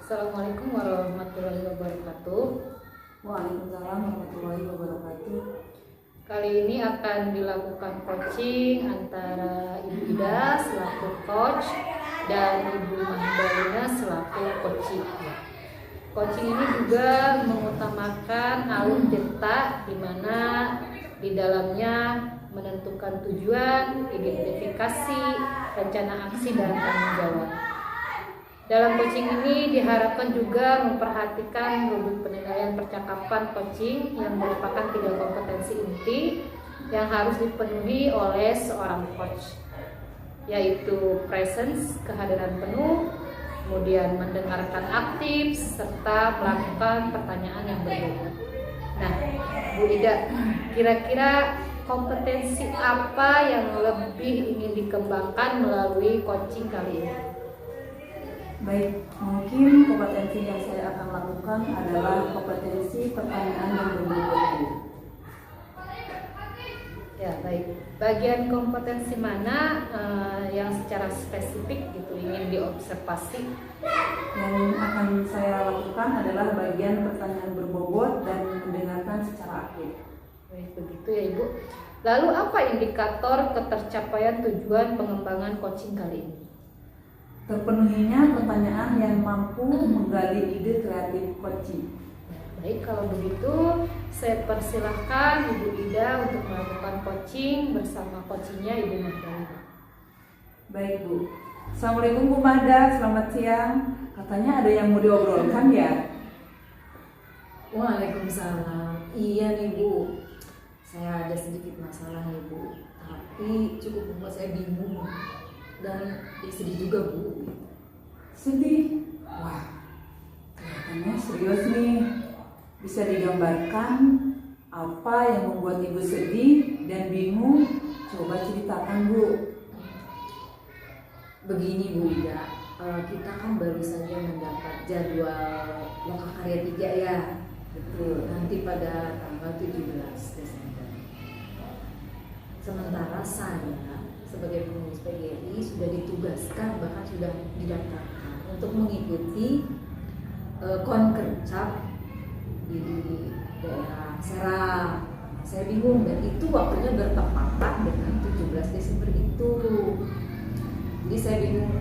Assalamualaikum warahmatullahi wabarakatuh. Waalaikumsalam warahmatullahi wabarakatuh. Kali ini akan dilakukan coaching antara Ibu Ida selaku coach dan Ibu Mahdalina selaku coaching. Coaching ini juga mengutamakan alur cetak, di mana di dalamnya menentukan tujuan, identifikasi, rencana aksi, dan tanggung jawab. Dalam coaching ini diharapkan juga memperhatikan rubrik penilaian percakapan coaching yang merupakan 3 kompetensi inti yang harus dipenuhi oleh seorang coach, yaitu presence, kehadiran penuh, kemudian mendengarkan aktif, serta melakukan pertanyaan yang berbobot. Nah, Bu Ida, kira-kira kompetensi apa yang lebih ingin dikembangkan melalui coaching kali ini? Baik, mungkin kompetensi yang saya akan lakukan adalah kompetensi pertanyaan yang berbobot. Ya, baik. Bagian kompetensi mana yang secara spesifik gitu ingin diobservasi? Yang akan saya lakukan adalah bagian pertanyaan berbobot dan mendengarkan secara aktif. Baik, begitu ya Ibu. Lalu apa indikator ketercapaian tujuan pengembangan coaching kali ini? Terpenuhinya pertanyaan yang mampu menggali ide kreatif coaching. Baik, kalau begitu saya persilahkan Ibu Ida untuk melakukan coaching bersama coachingnya Ibu Mahdalina. Baik Bu. Assalamualaikum Bu Mahda, selamat siang. Katanya ada yang mau diobrolkan ya? Waalaikumsalam. Iya nih Bu, saya ada sedikit masalah nih Bu, tapi cukup membuat saya bingung dan sedih juga Bu. Sedih? Wah, kelihatannya serius nih. Bisa digambarkan apa yang membuat Ibu sedih dan bingung? Coba ceritakan Bu. Begini Bu Ida, kita kan baru saja mendapat jadwal Lokakarya 3 ya. Betul, nanti pada tanggal 17 Desember. Sementara saya sebagai pengurus PGRI sudah ditugaskan, bahkan sudah didaftarkan untuk mengikuti konkercap di daerah Serang. Saya bingung, dan itu waktunya bertepatan dengan 17 Desember itu. Jadi saya bingung,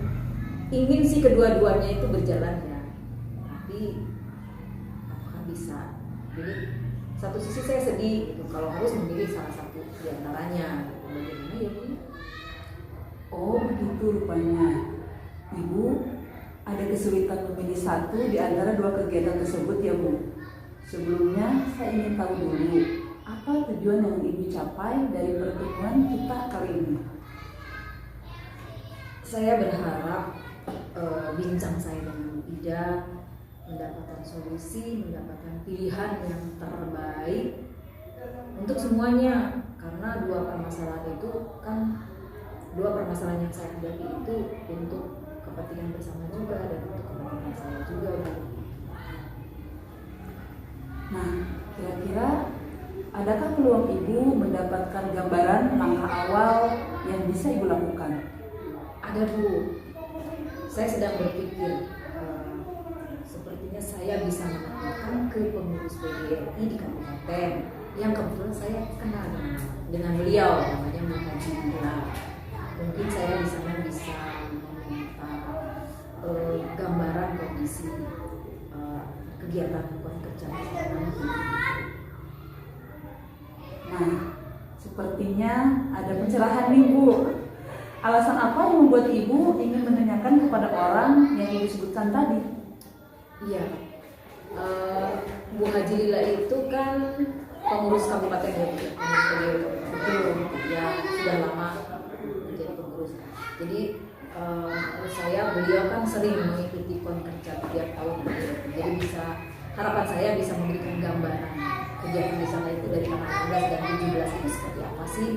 ingin sih kedua-duanya itu berjalan ya, tapi apakah bisa? Jadi satu sisi saya sedih gitu, kalau harus memilih salah satu di antaranya. Bagaimana ya Bu? Oh begitu rupanya. Ibu ada kesulitan memilih satu di antara 2 kegiatan tersebut ya Bu. Sebelumnya saya ingin tahu dulu, apa tujuan yang Ibu capai dari pertemuan kita kali ini? Saya berharap bincang saya dengan Bu Ida mendapatkan solusi, mendapatkan pilihan yang terbaik untuk semuanya. Karena 2 permasalahan itu kan, 2 permasalahan yang saya hadapi itu untuk kepentingan bersama juga dan untuk kepentingan saya juga Bu. Nah, kira-kira adakah peluang Ibu mendapatkan gambaran langkah awal yang bisa Ibu lakukan? Ada Bu, saya sedang berpikir sepertinya saya bisa mengajukan ke pengurus PGRI di kabupaten yang kebetulan saya kenal dengan beliau, namanya Mbak Haji Bila. Mungkin saya di sana bisa meminta gambaran kondisi kegiatan kerja nanti. Nah, sepertinya ada pencerahan nih Bu. Alasan apa yang membuat Ibu ingin menanyakan kepada orang yang Ibu sebutkan tadi? Iya, Bu Haji Lila itu kan pengurus kabupaten ya, betul ya, sudah lama menjadi pengurus. Jadi menurut saya beliau kan sering mengikuti konkerja tiap tahun, jadi harapan saya bisa memberikan gambaran kegiatan di sana itu dari tanggal 16 dan 17 itu seperti apa sih.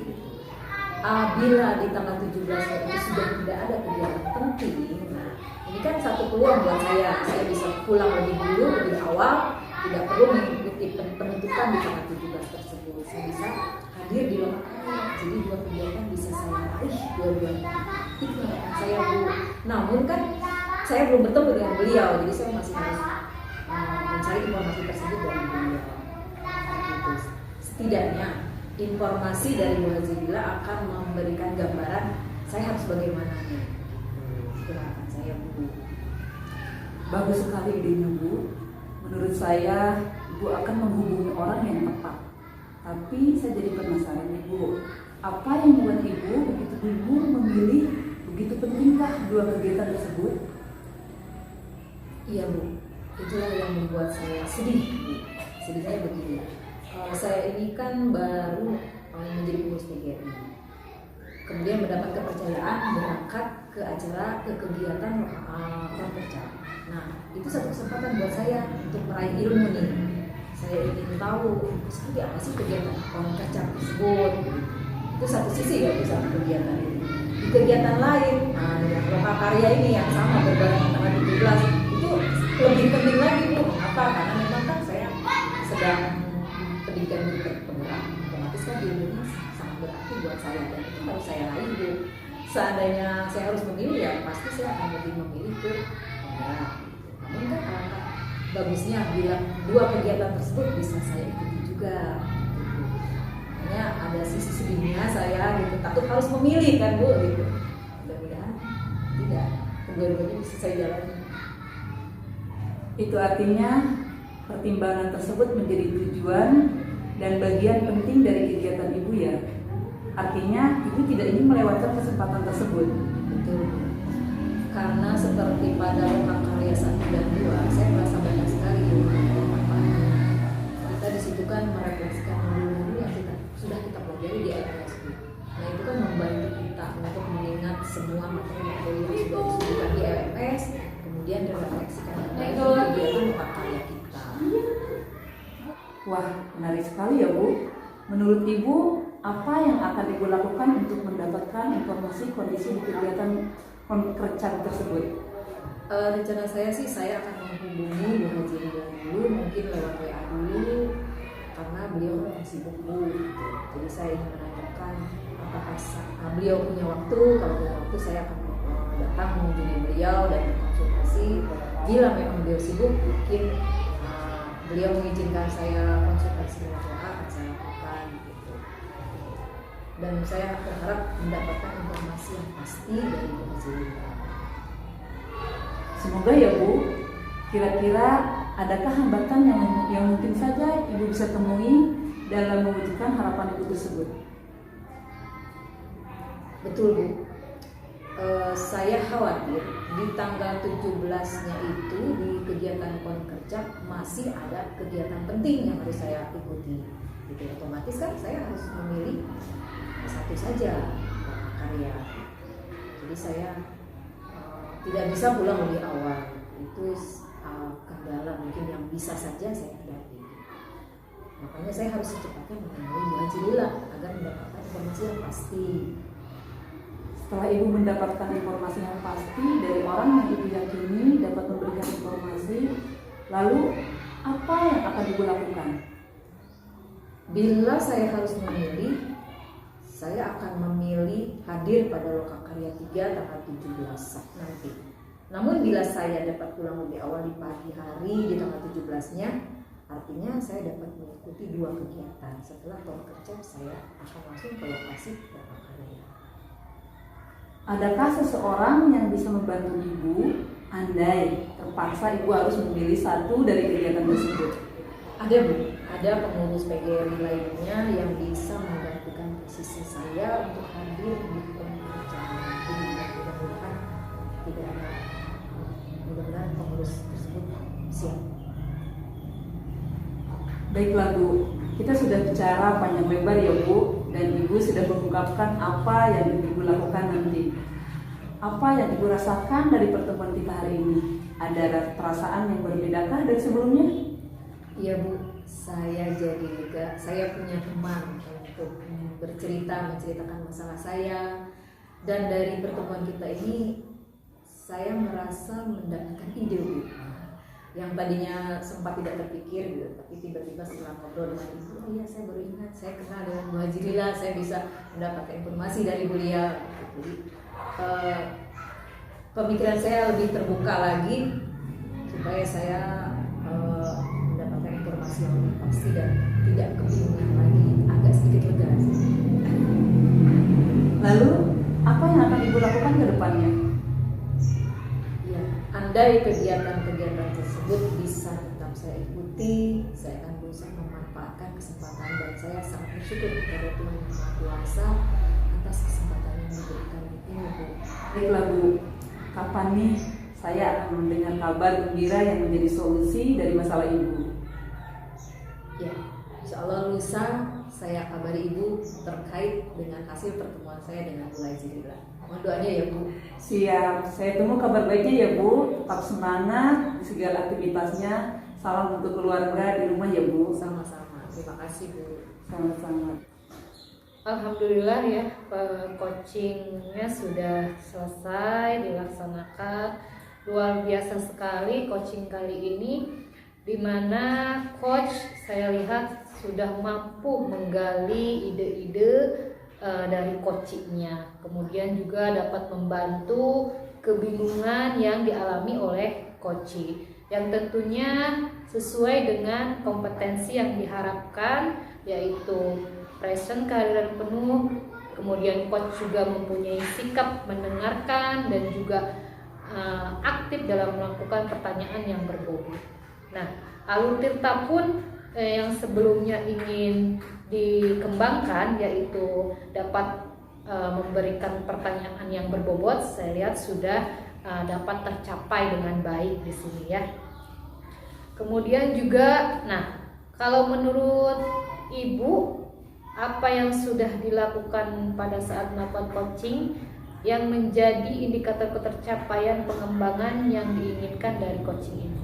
Bila di tanggal 17 itu sudah tidak ada kegiatan penting, nah ini kan satu peluang buat saya bisa pulang lebih dulu, lebih awal, tidak perlu mengikuti penentukan di tanggal 17 tersebut. Saya bisa hadir di lokasi, jadi 2 kegiatan bisa saya raih dua-duanya. Itu harapan saya Bu. Namun kan saya belum bertemu dengan beliau, jadi saya masih harus mencari informasi tersebut dari beliau. Gitu. Setidaknya informasi dari Bu Haji Lila akan memberikan gambaran saya harus bagaimana nih. Itu harapan saya, Bu. Bagus sekali idenya, Bu. Menurut saya, Ibu akan menghubungi orang yang tepat. Tapi saya jadi penasaran nih, Bu. Apa yang membuat Ibu memilih begitu pentingkah dua kegiatan tersebut? Iya, Bu. Itulah yang membuat saya sedih, Bu. Sedihnya begini. Saya ini kan baru menjadi pengurus PGRI. Kemudian mendapat kepercayaan berangkat ke acara, ke kegiatan orang kerja. Nah, itu satu kesempatan buat saya untuk meraih ilmu nih. Saya ingin tahu seperti apa sih kegiatan orang kerja tersebut. Itu satu sisi ya, itu satu kegiatan ini. Di kegiatan lain, yang lokal karya ini yang sama berbarengan tanggal 17 itu lebih penting lagi, Bu. Mengapa? Karena memang kan saya sedang pendidikan penggerak, otomatis kan di Indonesia sangat berarti buat saya dan itu harus saya raih, Bu. Seandainya saya harus memilih ya pasti saya akan lebih memilih ke penggerak. Namun kan alangkah bagusnya bila dua kegiatan tersebut bisa saya ikuti juga. Hanya ada sisi sedihnya saya gitu, takut harus memilih kan, Bu, gitu. Mudah-mudahan tidak, kedua-duanya bisa saya jalani. Itu artinya pertimbangan tersebut menjadi tujuan dan bagian penting dari kegiatan Ibu ya. Artinya Ibu tidak ingin melewatkan kesempatan tersebut. Betul. Karena seperti pada lokal karya 1 dan 2, saya merasa banyak sekali manfaatnya. Kita di situ kan merefleksikan dulu yang sudah kita pelajari di LMS. Nah, itu kan membantu kita untuk mengingat semua materi-materi yang sudah disebutkan di LMS, kemudian direfleksikan kembali di kegiatan lokal karya kita. Wah, menarik sekali ya, Bu. Menurut Ibu, apa yang akan Ibu lakukan untuk mendapatkan informasi kondisi di kegiatan kerja tersebut? Rencana saya sih saya akan menghubungi Bu Haji Lila dulu, mungkin lewat WA dulu, karena beliau kan sibuk, Bu. Gitu. Jadi saya ingin menanyakan apakah beliau punya waktu. Kalau punya waktu saya akan datang mengunjungi beliau dan berkonsultasi. Bila memang beliau sibuk, mungkin beliau mengizinkan saya konsultasi dengan WA akan saya lakukan gitu. Dan saya berharap mendapatkan informasi yang pasti dari Bu Haji Lila. Semoga ya, Bu. Kira-kira adakah hambatan yang mungkin saja Ibu bisa temui dalam mewujudkan harapan Ibu tersebut? Betul, Bu. Saya khawatir di tanggal 17-nya itu di kegiatan Konkerja masih ada kegiatan penting yang harus saya ikuti. Gitu. Otomatis kan saya harus memilih satu saja karya. Jadi saya tidak bisa pulang lebih awal. Itu kendala mungkin yang bisa saja saya hadapi. Makanya saya harus secepatnya menemui Bu Haji Lila agar mendapatkan informasi yang pasti. Setelah Ibu mendapatkan informasi yang pasti dari orang yang Ibu yakini dapat memberikan informasi, lalu apa yang akan Ibu lakukan? Bila saya harus memilih, saya akan memilih hadir pada Lokal Karya 3 tanggal 17 nanti. Namun bila saya dapat pulang lebih awal di pagi hari di tanggal 17-nya, artinya saya dapat mengikuti dua kegiatan. Setelah Konkerja saya akan langsung ke lokasi Lokal Karya. Adakah seseorang yang bisa membantu Ibu andai terpaksa Ibu harus memilih satu dari kegiatan tersebut? Ada, Bu, ada pengurus PGRI lainnya yang bisa menggantikan posisi saya untuk hadir di Konkerja. Jadi mudah-mudahan tidak ada, mudah-mudahan pengurus tersebut siap. Baiklah, Bu, kita sudah bicara panjang lebar ya, Bu, dan Ibu sudah mengungkapkan apa yang Ibu lakukan nanti. Apa yang Ibu rasakan dari pertemuan kita hari ini? Ada perasaan yang berbedakah dari sebelumnya? Iya, Bu, saya jadi lega. Saya punya teman untuk menceritakan masalah saya. Dan dari pertemuan kita ini, saya merasa mendapatkan ide, Bu, yang tadinya sempat tidak terpikir gitu, tapi tiba-tiba setelah ngobrol dengan Ibu, oh iya saya baru ingat, saya kenal dengan Bu Haji Lila, saya bisa mendapatkan informasi dari beliau. Jadi pemikiran saya lebih terbuka lagi supaya saya mendapatkan informasi yang lebih pasti dan tidak kebingungan lagi, agak sedikit lega. Lalu apa yang akan Ibu lakukan ke depannya? Ya, andai kegiatan-kegiatan tersebut bisa tetap saya ikuti, saya akan berusaha memanfaatkan kesempatan dan saya sangat bersyukur kepada Tuhan Yang Maha Kuasa atas kesempatan yang diberikan ini, Bu. Baiklah Bu, kapan nih saya akan mendengar kabar gembira yang menjadi solusi dari masalah Ibu? Ya, insya Allah lusa saya kabari Ibu terkait dengan hasil pertemuan saya dengan Bu Haji. Mohon doanya ya Bu. Siap, saya tunggu kabar baiknya ya Bu. Tetap semangat di segala aktivitasnya. Salam untuk keluarga di rumah ya Bu. Sama-sama, terima kasih Bu. Sama-sama. Alhamdulillah ya, coachingnya sudah selesai dilaksanakan. Luar biasa sekali coaching kali ini, di mana coach saya lihat sudah mampu menggali ide-ide dari coachingnya. Kemudian juga dapat membantu kebingungan yang dialami oleh coaching, yang tentunya sesuai dengan kompetensi yang diharapkan, yaitu present kehadiran penuh. Kemudian coach juga mempunyai sikap mendengarkan dan juga aktif dalam melakukan pertanyaan yang berbobot. Nah, alur Tirta pun yang sebelumnya ingin dikembangkan, yaitu dapat memberikan pertanyaan yang berbobot, saya lihat sudah dapat tercapai dengan baik di sini ya. Kemudian juga, nah kalau menurut Ibu, apa yang sudah dilakukan pada saat melakukan coaching yang menjadi indikator ketercapaian pengembangan yang diinginkan dari coaching ini?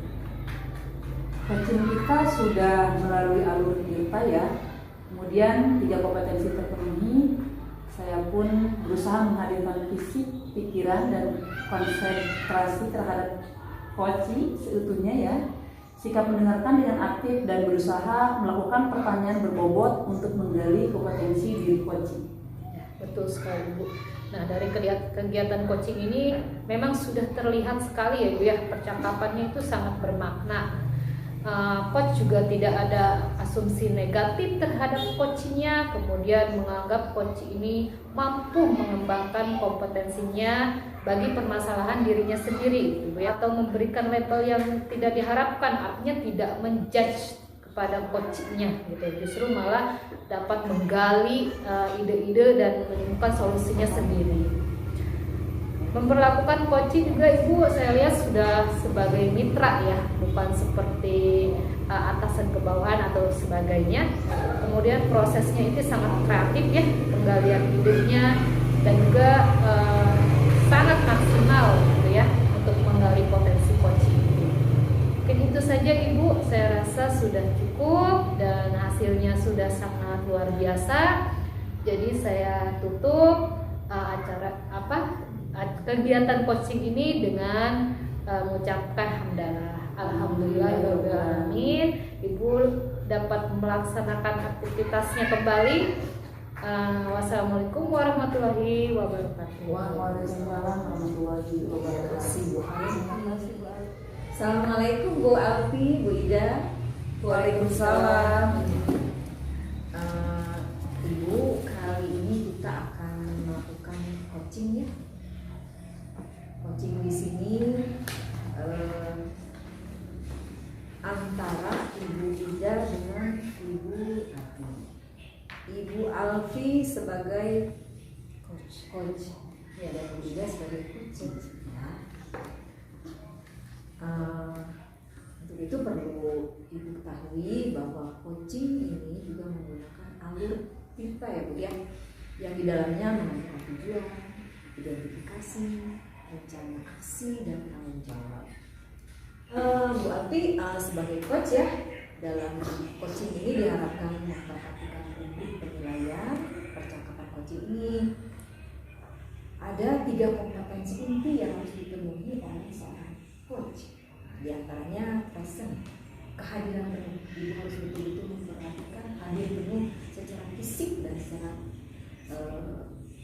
Coaching kita sudah melalui alur Tirta ya. Kemudian 3 kompetensi terpenuhi. Saya pun berusaha menghadirkan fisik, pikiran, dan konsentrasi terhadap coaching seutuhnya ya. Sikap mendengarkan dengan aktif dan berusaha melakukan pertanyaan berbobot untuk menggali kompetensi diri coaching. Ya, betul sekali Bu. Nah, dari kegiatan coaching ini memang sudah terlihat sekali ya Bu ya, percakapannya itu sangat bermakna. Coach juga tidak ada asumsi negatif terhadap coachingnya, kemudian menganggap coach ini mampu mengembangkan kompetensinya bagi permasalahan dirinya sendiri gitu ya, atau memberikan label yang tidak diharapkan, artinya tidak menjudge kepada coachingnya gitu, justru malah dapat menggali ide-ide dan menemukan solusinya sendiri. Memperlakukan coaching juga Ibu saya lihat sudah sebagai mitra ya, bukan seperti atasan ke bawahan atau sebagainya. Kemudian prosesnya itu sangat kreatif ya, penggalian idenya, dan juga sangat maksimal gitu ya untuk menggali potensi coaching. Mungkin itu saja Ibu, saya rasa sudah cukup dan hasilnya sudah sangat luar biasa. Jadi saya tutup kegiatan coaching ini dengan mengucapkan hamdalah. Alhamdulillahirabbil alamin. Ibu dapat melaksanakan aktivitasnya kembali. Wassalamualaikum warahmatullahi wabarakatuh. Waalaikumsalam warahmatullahi wabarakatuh. Assalamualaikum Bu Alfi, Bu Ida. Waalaikumsalam. Ibu, kali ini kita akan melakukan coaching ya. Coaching di sini antara Ibu Ida dengan Ibu Alfi. Ibu Alfi sebagai coach, ya, dan Ibu Ida sebagai coach. Ya. Untuk itu perlu Ibu ketahui bahwa coaching ini juga menggunakan alur Tirta ya Bu ya, yang di dalamnya menentukan tujuan, identifikasi, rencana aksi, dan tanggung jawab. Bu Alfi sebagai coach ya, dalam coaching ini diharapkan memperhatikan publik penilaian percakapan coaching ini. Ada 3 kompetensi inti yang harus dipenuhi oleh seorang coach. Di antaranya present, kehadiran penuh. Ibu harus betul-betul memperhatikan hadir penuh secara fisik dan secara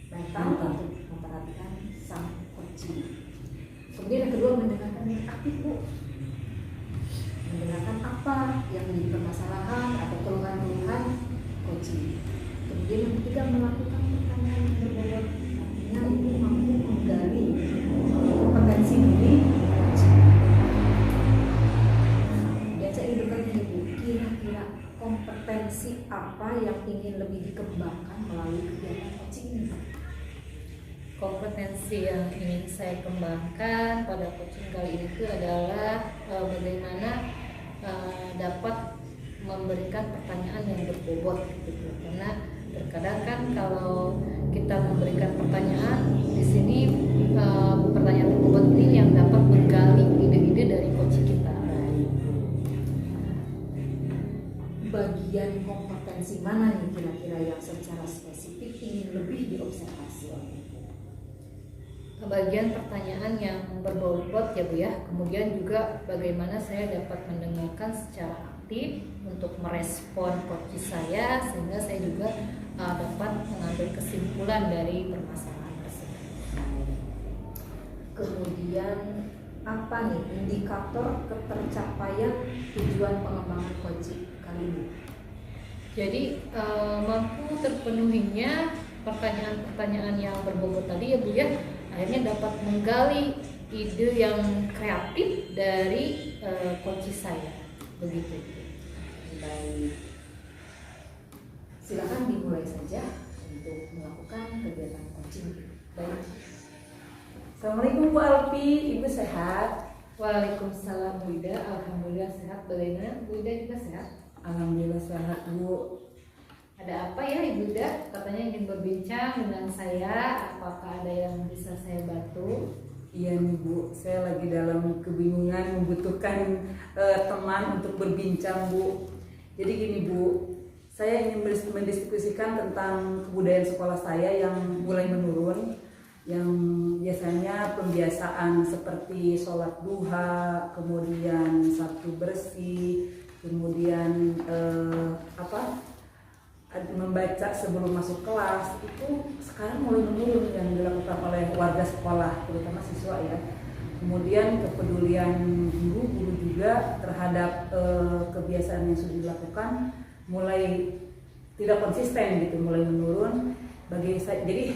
mental untuk memperhatikan sang coaching. aktif Bu, mendengarkan apa yang menjadi permasalahan atau keluhan-keluhan coaching. Kemudian yang ketiga, melakukan pertanyaan yang berbobot. Artinya ibu mampu menggali kompetensi diri coaching. Dan saya ingin bertanya ibu, kira-kira kompetensi apa yang ingin lebih dikembangkan melalui kegiatan coaching ini? Kompetensi yang ingin saya kembangkan pada coaching kali ini itu adalah bagaimana dapat memberikan pertanyaan yang berbobot gitu. Karena terkadang kan kalau kita memberikan pertanyaan di sini pertanyaan berbobot ini yang dapat menggali ide-ide dari coaching kita. Bagian kompetensi mana nih kira-kira yang secara spesifik ingin lebih diobservasi oleh ibu? Bagian pertanyaan yang berbobot ya Bu ya. Kemudian juga bagaimana saya dapat mendengarkan secara aktif untuk merespon coach saya sehingga saya juga dapat mengambil kesimpulan dari permasalahan tersebut. Kemudian apa nih indikator ketercapaian tujuan pengembangan coaching kali ini? Jadi mampu terpenuhinya pertanyaan-pertanyaan yang berbobot tadi ya Bu ya, akhirnya dapat menggali ide yang kreatif dari coach saya, begitu. Baik, silakan dimulai saja untuk melakukan kegiatan coaching. Baik. Assalamualaikum Bu Alfi, Ibu sehat? Waalaikumsalam Bu Ida, alhamdulillah sehat. Bagaimana Bu Ida juga sehat? Alhamdulillah sehat Bu. Ada apa ya Ibu Ida? Katanya ingin berbincang dengan saya. Apakah ada yang bisa saya bantu? Iya nih Bu, saya lagi dalam kebingungan membutuhkan teman untuk berbincang Bu. Jadi gini Bu, saya ingin mendiskusikan tentang kebudayaan sekolah saya yang mulai menurun, yang biasanya pembiasaan seperti sholat duha, kemudian sabtu bersih, kemudian membaca sebelum masuk kelas, itu sekarang mulai menurun yang dilakukan oleh warga sekolah, terutama siswa ya. Kemudian kepedulian guru juga terhadap kebiasaan yang sudah dilakukan mulai tidak konsisten gitu, mulai menurun. Jadi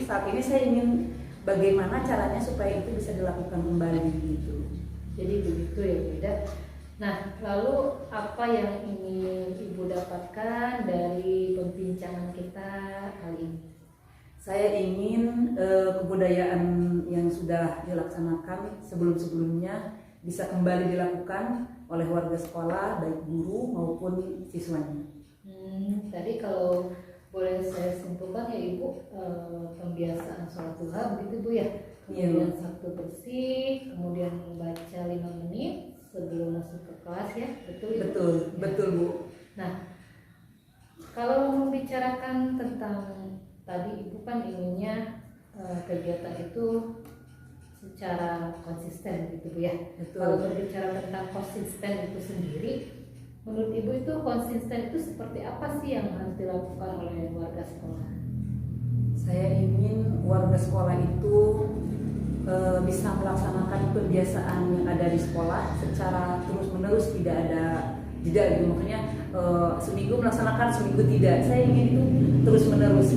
saat ini saya ingin bagaimana caranya supaya itu bisa dilakukan kembali gitu. Jadi begitu ya Bu Ida. Nah, lalu apa yang ingin Ibu dapatkan dari pembincangan kita kali ini? Saya ingin kebudayaan yang sudah dilaksanakan sebelum-sebelumnya bisa kembali dilakukan oleh warga sekolah, baik guru maupun siswanya. Tadi kalau boleh saya simpulkan ya Ibu, pembiasaan sholat duha begitu Bu ya. Kemudian sabtu bersih, kemudian membaca 5 menit sebelum masuk ke kelas ya, betul ya? Betul Bu. Nah, kalau membicarakan tentang tadi Ibu kan inginnya kegiatan itu secara konsisten gitu Bu ya. Betul. Kalau berbicara tentang konsisten itu sendiri, menurut Ibu itu konsisten itu seperti apa sih yang harus dilakukan oleh warga sekolah? Saya ingin warga sekolah itu bisa melaksanakan kebiasaan yang ada di sekolah secara terus-menerus, tidak ada jeda gitu. Maksudnya seminggu melaksanakan, seminggu tidak. Saya ingin itu terus-menerus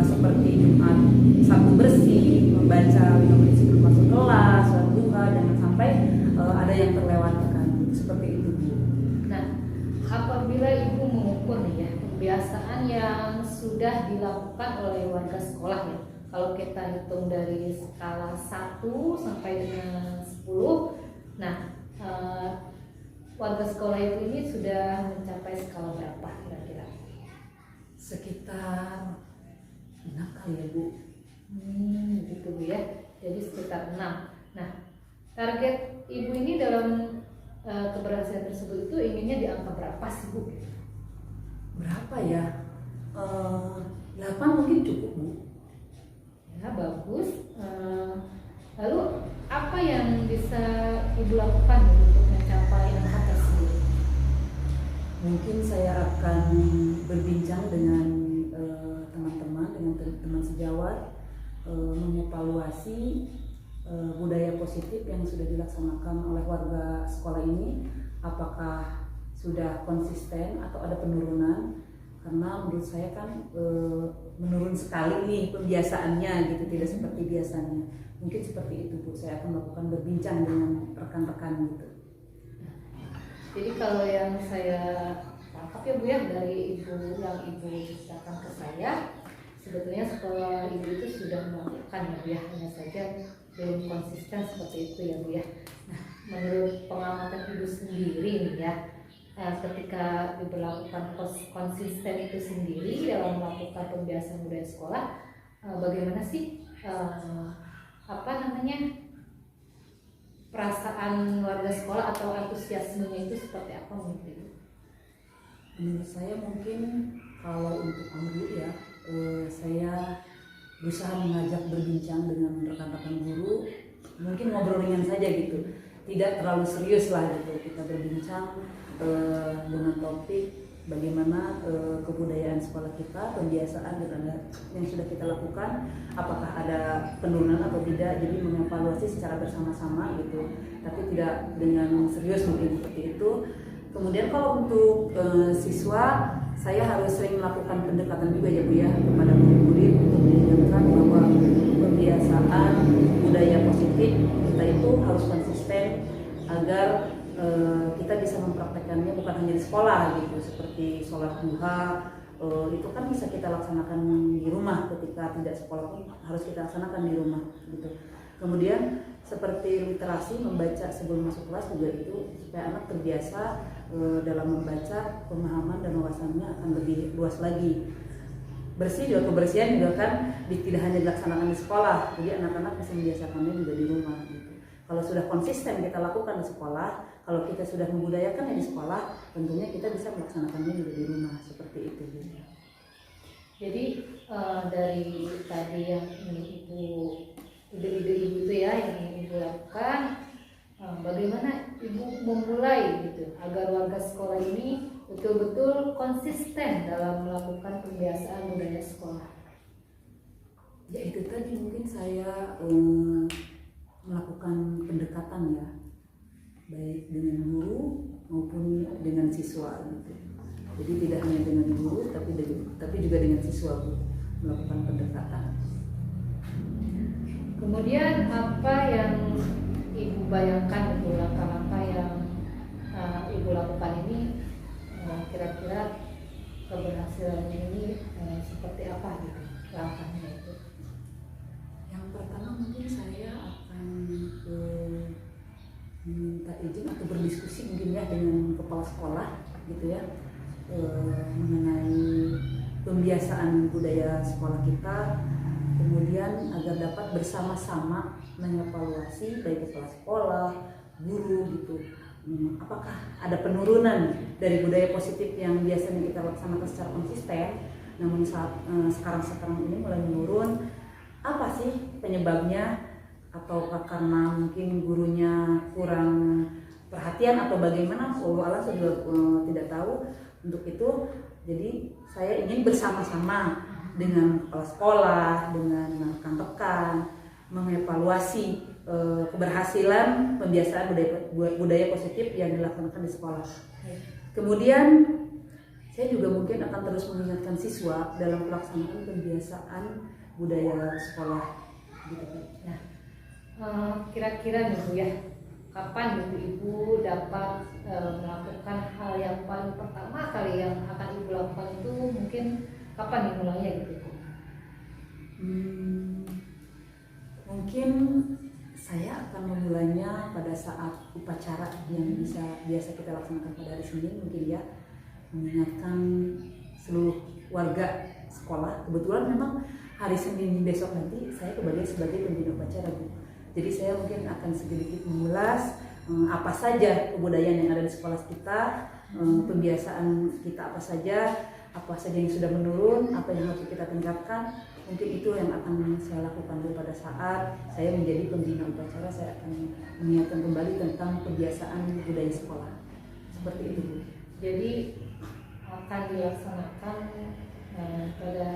seperti Jumat, Sabtu bersih, membaca 5 menit sebelum masuk kelas, sholat duha, jangan sampai ada yang terlewatkan. Seperti itu Bu. Nah, apabila Ibu mengukur nih ya kebiasaan yang sudah dilakukan oleh warga sekolah ya, kalau kita hitung dari skala 1 sampai dengan 10, nah warga sekolah itu ini sudah mencapai skala berapa kira-kira? Sekitar 6 kali ya Bu. Gitu Bu ya, jadi sekitar 6. Nah, target Ibu ini dalam keberhasilan tersebut itu inginnya di angka berapa sih Bu? Berapa ya? 8 mungkin cukup Bu. Ya, bagus. Lalu apa yang bisa Ibu lakukan untuk mencapai angka tersebut? Mungkin saya akan berbincang dengan teman-teman, dengan teman sejawat, mengevaluasi budaya positif yang sudah dilaksanakan oleh warga sekolah ini, apakah sudah konsisten atau ada penurunan? Karena menurut saya kan menurun sekali nih pembiasaannya gitu, tidak seperti biasanya. Mungkin seperti itu Bu, saya akan melakukan berbincang dengan rekan-rekan gitu. Jadi kalau yang saya tangkap ya Bu ya dari ibu yang ibu ceritakan ke saya, sebetulnya sekolah ibu itu sudah melakukan ya Bu ya, hanya saja belum konsisten seperti itu ya Bu ya. Nah, menurut pengamatan ibu sendiri nih ya, ketika diberlakukan konsisten itu sendiri dalam melakukan pembiasaan budaya sekolah, bagaimana sih perasaan warga sekolah atau antusiasmenya itu seperti apa menurut Ibu? Menurut saya mungkin kalau untuk guru ya, saya berusaha mengajak berbincang dengan rekan-rekan guru, mungkin ngobrol ringan saja gitu, tidak terlalu serius lah gitu. Kita berbincang dengan topik bagaimana kebudayaan sekolah kita, pembiasaan dan yang sudah kita lakukan, apakah ada penurunan atau tidak. Jadi mengevaluasi secara bersama-sama gitu, tapi tidak dengan serius mungkin seperti itu. Kemudian kalau untuk siswa, saya harus sering melakukan pendekatan juga ya Bu ya kepada murid-murid untuk menunjukkan bahwa pembiasaan budaya positif kita itu harus konsisten agar kita bisa mempraktekannya bukan hanya di sekolah gitu, seperti sholat duha itu kan bisa kita laksanakan di rumah, ketika tidak sekolah pun harus kita laksanakan di rumah gitu. Kemudian seperti literasi, membaca sebelum masuk kelas juga itu supaya anak terbiasa dalam membaca, pemahaman dan wawasannya akan lebih luas lagi. Bersih juga, kebersihan juga kan tidak hanya dilaksanakan di sekolah, jadi anak-anak bisa membiasakannya juga di rumah gitu. Kalau sudah konsisten kita lakukan di sekolah, kalau kita sudah membudayakan di sekolah, tentunya kita bisa melaksanakannya juga di rumah, seperti itu. Jadi dari tadi yang ide-ide ibu itu ya yang ibu lakukan, bagaimana ibu memulai gitu agar warga sekolah ini betul-betul konsisten dalam melakukan pembiasaan budaya sekolah? Ya itu tadi mungkin saya melakukan pendekatan ya, baik dengan guru maupun dengan siswa gitu. Jadi tidak hanya dengan guru tapi juga dengan siswa Bu, melakukan pendekatan. Kemudian apa yang ibu bayangkan itu langkah-langkah yang ibu lakukan ini, kira-kira keberhasilan ini seperti apa gitu langkahnya itu? Yang pertama mungkin saya akan meminta izin atau berdiskusi mungkin ya dengan kepala sekolah gitu ya, mengenai pembiasaan budaya sekolah kita, kemudian agar dapat bersama-sama mengevaluasi baik kepala sekolah, guru gitu, apakah ada penurunan dari budaya positif yang biasanya kita laksanakan secara konsisten, namun saat sekarang ini mulai menurun. Apa sih penyebabnya? Atau karena mungkin gurunya kurang perhatian atau bagaimana? Allah saya juga tidak tahu. Untuk itu, jadi saya ingin bersama-sama dengan kepala sekolah, dengan rekan-rekan mengevaluasi keberhasilan pembiasaan budaya positif yang dilaksanakan di sekolah. Kemudian saya juga mungkin akan terus mengingatkan siswa dalam pelaksanaan pembiasaan budaya sekolah gitu. Nah, kira-kira nih Bu ya, kapan gitu Ibu dapat melakukan hal yang paling pertama kali yang akan Ibu lakukan itu, mungkin kapan dimulainya gitu Bu? Mungkin saya akan memulainya pada saat upacara yang biasa kita laksanakan pada hari Senin mungkin ya, mengingatkan seluruh warga sekolah. Kebetulan memang hari Senin besok nanti saya kembali sebagai pembina upacara Bu. Jadi saya mungkin akan sedikit mengulas apa saja kebudayaan yang ada di sekolah kita, pembiasaan kita apa saja yang sudah menurun, apa yang harus kita tingkatkan. Mungkin itu yang akan saya lakukan Bu pada saat saya menjadi pembina upacara. Saya akan mengingatkan kembali tentang kebiasaan budaya sekolah. Seperti itu Bu. Jadi akan dilaksanakan pada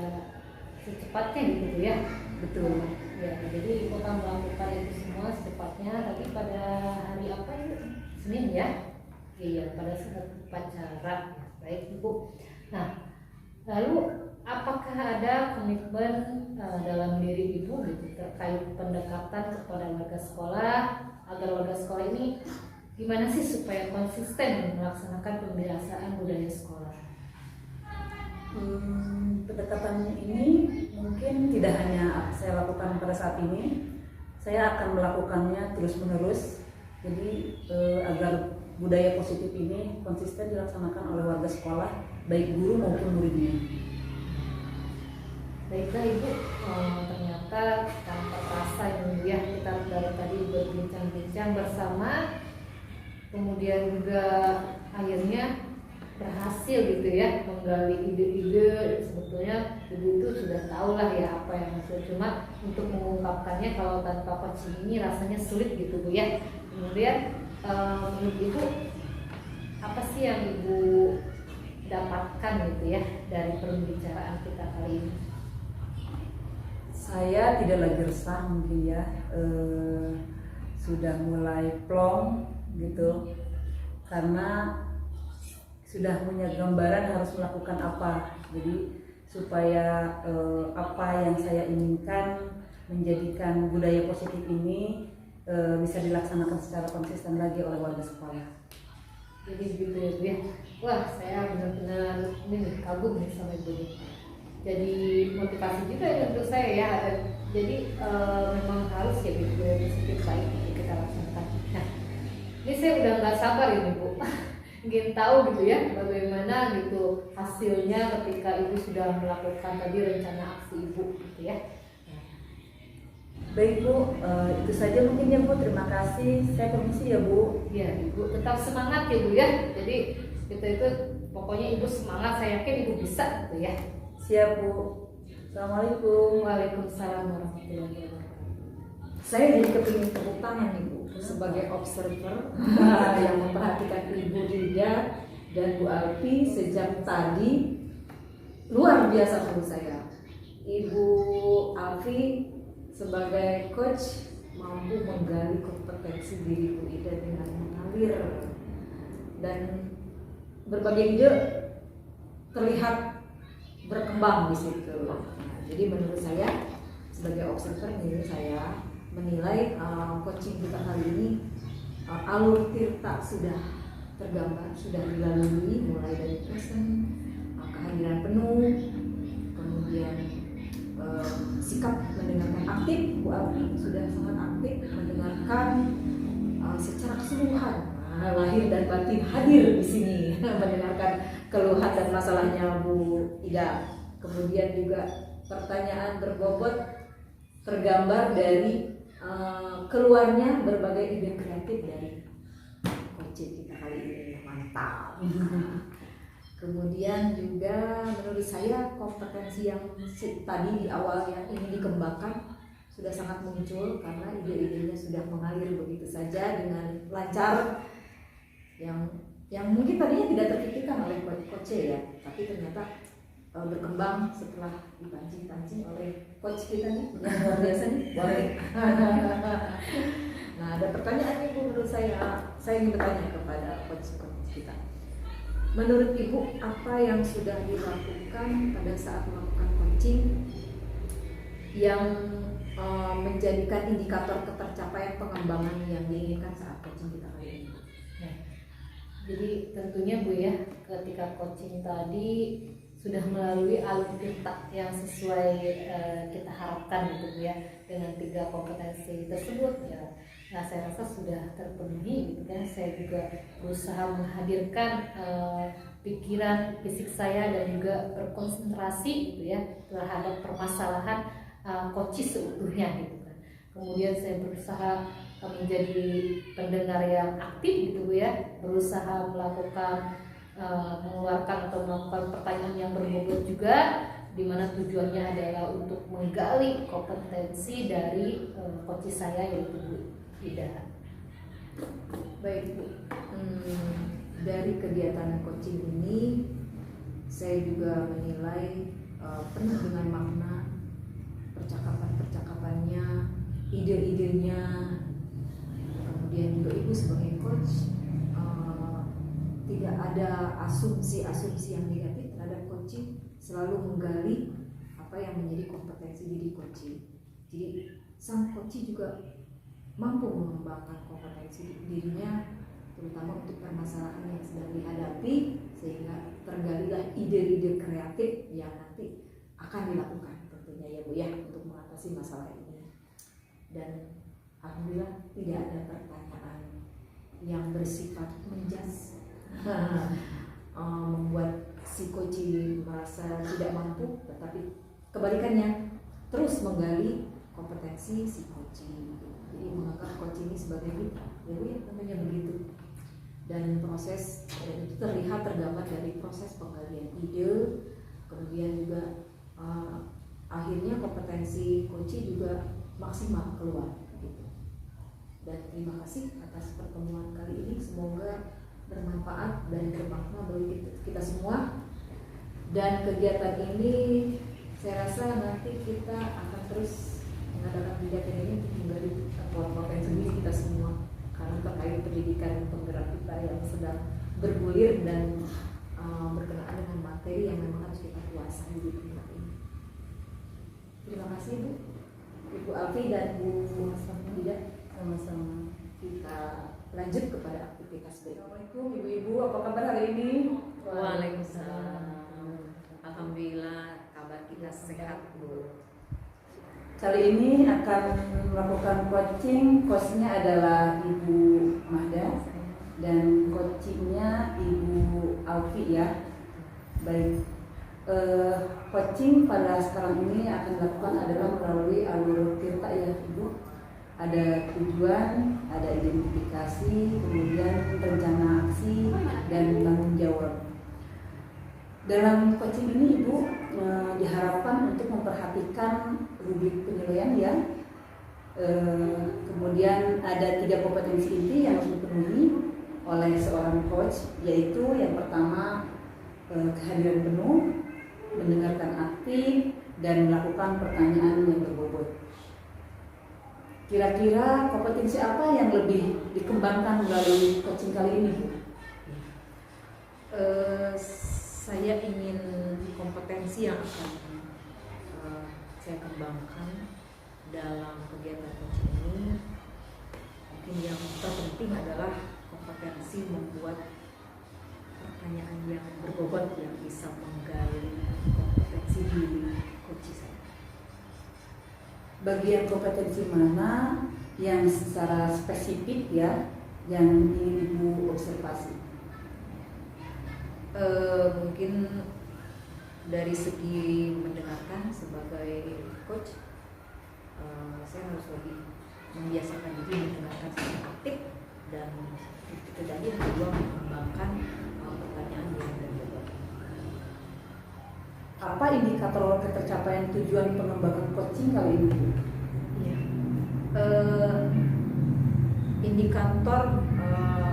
secepatnya gitu ya. Betul. Ya, jadi Ibu akan melakukan itu semua Senin ya. Iya, pada saat upacara. Baik Ibu. Nah, lalu apakah ada komitmen dalam diri Ibu gitu terkait pendekatan kepada warga sekolah agar warga sekolah ini gimana sih supaya konsisten melaksanakan pembiasaan budaya sekolah? Pendekatan ini mungkin tidak hanya saya lakukan pada saat ini, saya akan melakukannya terus-menerus. Jadi agar budaya positif ini konsisten dilaksanakan oleh warga sekolah, baik guru maupun muridnya. Baiklah Ibu, ternyata tanpa terasa ya kita dari tadi berbincang-bincang bersama, kemudian juga akhirnya berhasil gitu ya menggali ide-ide. Sebetulnya Ibu itu sudah tahu lah ya apa yang maksud, cuma untuk mengungkapkannya kalau tanpa coaching ini rasanya sulit gitu Bu ya. Kemudian menurut Ibu apa sih yang Ibu dapatkan gitu ya dari pembicaraan kita kali ini? Saya tidak lagi resah mungkin ya, sudah mulai plong gitu, karena sudah punya gambaran harus melakukan apa. Jadi supaya apa yang saya inginkan menjadikan budaya positif ini bisa dilaksanakan secara konsisten lagi oleh warga sekolah. Jadi gitu ya Bu ya. Wah, saya benar-benar ini kagum nih sama Ibu nih. Jadi motivasi juga ya untuk saya ya. Jadi memang harus ya budaya positif baik untuk kita laksanakan. Nah, ini saya udah nggak sabar ini Bu. Ingin tahu gitu ya bagaimana gitu hasilnya ketika Ibu sudah melakukan tadi rencana aksi Ibu gitu ya. Baik Bu, itu saja mungkin ya Bu. Terima kasih. Saya permisi ya Bu. Ya Ibu tetap semangat ya Bu ya. Jadi kita itu pokoknya Ibu semangat, saya yakin Ibu bisa gitu ya. Siap Bu. Assalamualaikum. Waalaikumsalam warahmatullahi wabarakatuh. Saya jadi kepingin tepuk tangan nih Bu sebagai observer yang memperhatikan Ibu Rida dan Bu Alfi sejak tadi. Luar biasa menurut saya. Ibu Alfi sebagai coach mampu menggali kompetensi diri Bu Ida dengan mengalir dan berbagai ide terlihat berkembang di situ. Nah, jadi menurut saya sebagai observer ini saya menilai coaching kita kali ini alur tirta sudah tergambar, sudah dilalui mulai dari present, kehadiran penuh, kemudian sikap mendengarkan aktif. Bu Alfi sudah sangat aktif mendengarkan secara keseluruhan, lahir dan batin hadir di sini mendengarkan keluhan dan masalahnya Bu Ida. Kemudian juga pertanyaan berbobot tergambar dari keluarnya berbagai ide kreatif dari coaching kita kali ini. Mantap. Kemudian juga menurut saya kompetensi yang tadi di awal yang ingin dikembangkan sudah sangat muncul karena ide-idenya sudah mengalir begitu saja dengan lancar, yang mungkin tadinya tidak terpikirkan oleh coach ya, tapi ternyata berkembang setelah dipancing-pancing oleh coach kita nih yang luar biasa nih. Boleh. Nah, ada pertanyaan nih Bu, menurut saya ingin bertanya kepada coach kita. Menurut Ibu, apa yang sudah dilakukan pada saat melakukan coaching yang menjadikan indikator ketercapaian pengembangan yang diinginkan saat coaching kita kali ini? Nah, jadi tentunya Bu ya, ketika coaching tadi sudah melalui alur tirta yang sesuai kita harapkan gitu Bu ya, dengan 3 kompetensi tersebut ya. Nah, saya rasa sudah terpenuhi gitu kan. Saya juga berusaha menghadirkan pikiran fisik saya dan juga berkonsentrasi gitu ya terhadap permasalahan coaching seutuhnya gitu kan. Kemudian saya berusaha menjadi pendengar yang aktif gitu Bu ya, berusaha melakukan mengeluarkan atau melakukan pertanyaan yang berbobot juga, di mana tujuannya adalah untuk menggali kompetensi dari coach saya yaitu Bu Ida. Baik Bu, dari kegiatan coaching ini saya juga menilai penuh dengan makna percakapan-percakapannya, ide-idenya. Kemudian juga Ibu sebagai coach tidak ada asumsi-asumsi yang negatif terhadap coaching, selalu menggali apa yang menjadi kompetensi diri coaching. Jadi sang coaching juga mampu mengembangkan kompetensi dirinya, terutama untuk permasalahan yang sedang dihadapi, sehingga tergalilah ide-ide kreatif yang nanti akan dilakukan tentunya ya Bu ya untuk mengatasi masalah ini. Dan alhamdulillah tidak ada pertanyaan yang bersifat menjas membuat si coaching merasa tidak mampu, tetapi kebalikannya terus menggali kompetensi si coaching. Jadi menganggap coaching ini sebagai mitra, ya Bu ya tentunya begitu. Dan proses itu terlihat tergambar dari proses penggalian ide, kemudian juga akhirnya kompetensi coaching juga maksimal keluar gitu. Dan terima kasih atas pertemuan kali ini, semoga bermanfaat dan bermakna bagi kita semua. Dan kegiatan ini saya rasa nanti kita akan terus mengadakan kegiatan ini untuk menggali potensi diri kita semua, karena terkait pendidikan penggerak kita yang sedang bergulir dan berkenaan dengan materi yang memang harus kita kuasai di tempat ini. Terima kasih Bu, Ibu Alfi dan Bu Tidak. Sama-sama. Kita lanjut kepada aktivitas berikutnya. Assalamualaikum ibu-ibu, apa kabar hari ini? Waalaikumsalam. Alhamdulillah kabar kita sehat Bu. Kali ini akan melakukan coaching. Coachnya adalah Ibu Mahda dan coachingnya Ibu Alfi ya. Baik, coaching pada sekarang ini akan dilakukan adalah melalui alur tirta ya Ibu. Ada tujuan, ada identifikasi, kemudian rencana aksi dan tanggung jawab. Dalam coaching ini Ibu diharapkan untuk memperhatikan rubrik penilaian ya. Kemudian ada 3 kompetensi inti yang harus dipenuhi oleh seorang coach, yaitu yang pertama kehadiran penuh, mendengarkan aktif, dan melakukan pertanyaan yang berbobot. Kira-kira kompetensi apa yang lebih dikembangkan melalui coaching kali ini? Saya ingin kompetensi yang akan saya kembangkan dalam kegiatan coaching ini, mungkin yang terpenting adalah kompetensi membuat pertanyaan yang berbobot yang bisa menggali kompetensi diri coaching saya. Bagian kompetensi mana yang secara spesifik ya yang ingin Ibu observasi? Mungkin dari segi mendengarkan sebagai coach, saya harus lebih membiasakan diri mendengarkan secara aktif, dan itu tadi yang kedua mengembangkan pertanyaan yang berbobot. Apa indikator ketercapaian tujuan pengembangan coaching kali ini? Ya. Indikator